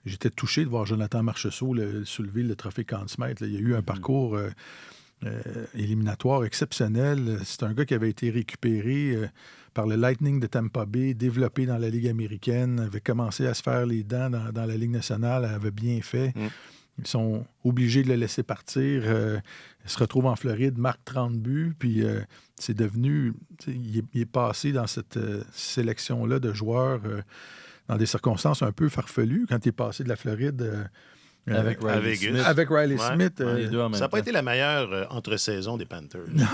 j'étais touché de voir Jonathan Marchessault soulever le trophée Conn Smythe. Il y a eu un parcours éliminatoire exceptionnel. C'est un gars qui avait été récupéré par le Lightning de Tampa Bay, développé dans la Ligue américaine, avait commencé à se faire les dents dans la Ligue nationale, avait bien fait. Ils sont obligés de le laisser partir. Il se retrouve en Floride, marque 30 buts, puis c'est devenu... Il est passé dans cette sélection-là de joueurs dans des circonstances un peu farfelues. Quand il est passé de la Floride... Avec Riley Smith. Avec Riley Smith. Les deux en même Ça n'a pas temps. été la meilleure entre-saison des Panthers. Non.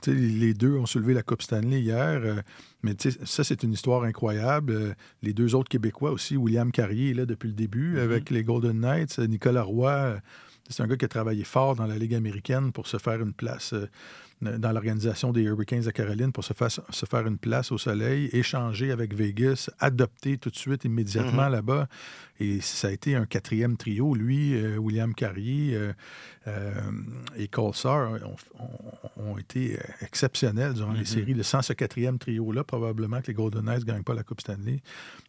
Les deux ont soulevé la Coupe Stanley hier. Mais ça, c'est une histoire incroyable. Les deux autres Québécois aussi, William Carrier est là depuis le début avec les Golden Knights. Nicolas Roy, c'est un gars qui a travaillé fort dans la Ligue américaine pour se faire une place dans l'organisation des Hurricanes de Caroline, pour se faire une place au soleil, échanger avec Vegas, adopter tout de suite, immédiatement là-bas. Et ça a été un quatrième trio. Lui, William Carrier et Cole Sarr ont été exceptionnels durant les séries. Sans ce quatrième trio-là, probablement que les Golden Knights ne gagnent pas la Coupe Stanley.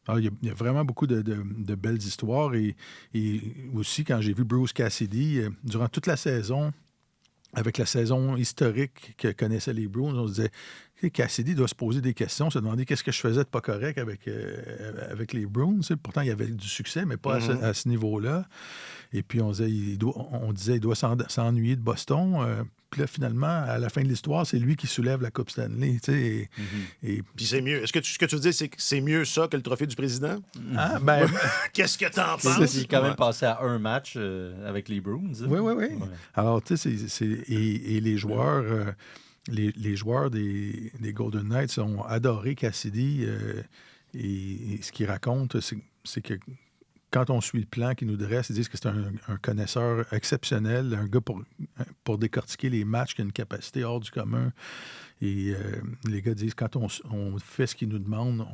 Alors, il y a vraiment beaucoup de belles histoires. Et aussi, quand j'ai vu Bruce Cassidy, durant toute la saison, avec la saison historique que connaissaient les Bruins, on se disait Cassidy doit se poser des questions, se demander qu'est-ce que je faisais de pas correct avec les Bruins. Pourtant, il y avait du succès, mais pas à ce niveau-là. Et puis, on disait il doit s'ennuyer de Boston. Puis là, finalement, à la fin de l'histoire, c'est lui qui soulève la Coupe Stanley. Et Puis c'est mieux. Ce que tu veux dire, c'est que c'est mieux ça que le trophée du président? Ah, ben... Qu'est-ce que t'en penses? Il est quand même passé à un match avec les Bruins. Oui. Ouais. Alors, tu sais, et les joueurs... Les joueurs des Golden Knights ont adoré Cassidy et ce qu'ils racontent, c'est que quand on suit le plan qu'ils nous dressent, ils disent que c'est un connaisseur exceptionnel, un gars pour décortiquer les matchs qui a une capacité hors du commun. Et les gars disent quand on fait ce qu'ils nous demandent,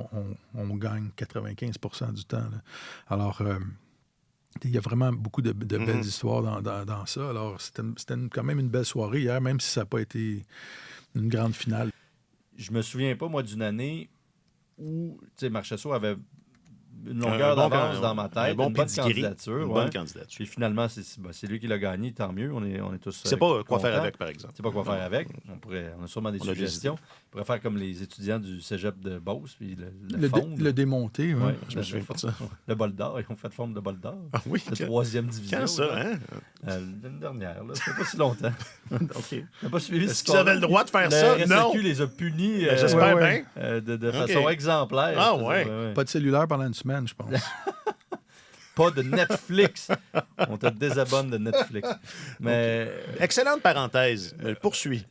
on gagne 95% du temps. Là. Alors... il y a vraiment beaucoup de belles histoires dans ça. Alors, c'était quand même une belle soirée hier, même si ça n'a pas été une grande finale. Je me souviens pas, moi, d'une année où Marchessault avait une longueur d'avance dans ma tête, une bonne candidature. Bonne candidature. Puis finalement, c'est lui qui l'a gagné, tant mieux. On est tous C'est pas quoi contents. faire avec, par exemple. C'est pas quoi faire avec. On a sûrement des suggestions. On pourrait faire comme les étudiants du cégep de Beauce, puis le fondre. Le démonter, oui. Ouais, je me souviens pas de ça. Le bol d'or, ils ont fait fondre le bol d'or. Ah oui? La troisième division. Quand ça, hein? L'année dernière, là. Ça fait pas si longtemps. OK. T'as pas suivi Est-ce qu'ils avaient le droit de faire ça? Le Non. RSEQ les a punis J'espère bien. de façon exemplaire. Ah ouais. Pas de cellulaire pendant une semaine, je pense. Pas de Netflix. On te désabonne de Netflix. Mais Excellente parenthèse. Poursuis.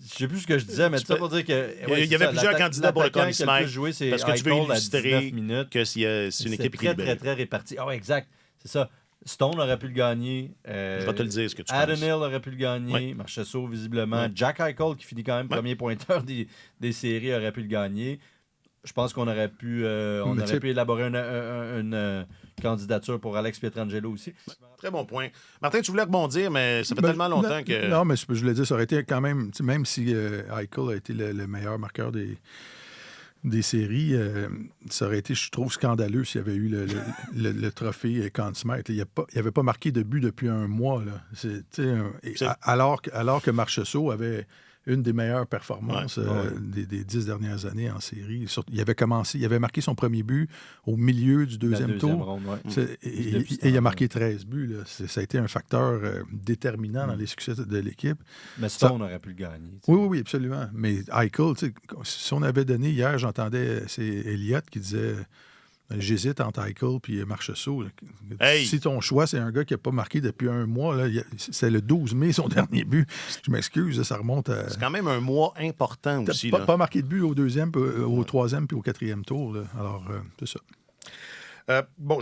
je sais plus ce que je disais, mais ça pour dire que... Il y avait plusieurs candidats pour le Conn Smythe. Parce que tu veux illustrer que c'est une équipe équilibrée. très, très répartie. Ah ouais, exact. C'est ça. Stone aurait pu le gagner. Je vais te le dire, ce que tu Adam penses. Hill aurait pu le gagner. Oui. Marchessault, visiblement. Oui. Jack Eichel, qui finit quand même premier pointeur des séries, aurait pu le gagner. Je pense qu'on aurait pu, élaborer une candidature pour Alex Pietrangelo aussi. Très bon point. Martin, tu voulais rebondir, mais ça fait tellement longtemps que... Non, mais je voulais dire, ça aurait été quand même... Même si Eichel a été le meilleur marqueur des séries, ça aurait été, je trouve, scandaleux s'il y avait eu le trophée Conn Smythe. Il n'avait pas marqué de but depuis un mois. Là. Alors que Marchessault avait une des meilleures performances des 10 dernières années en série. Il avait marqué son premier but au milieu du deuxième tour. Ronde, et il a marqué 13 buts. Là. Ça a été un facteur déterminant dans les succès de l'équipe. Mais Stone aurait pu le gagner. Oui, absolument. Mais Eichel, si on avait donné hier, j'entendais, c'est Elliott qui disait... J'hésite entre Eichel et Marchessault. Hey! Si ton choix, c'est un gars qui n'a pas marqué depuis un mois, c'est le 12 mai son dernier but. Je m'excuse, ça remonte à... C'est quand même un mois important aussi. Pas marqué de but au deuxième, au troisième puis au quatrième tour. Là. Alors, c'est ça. Bon,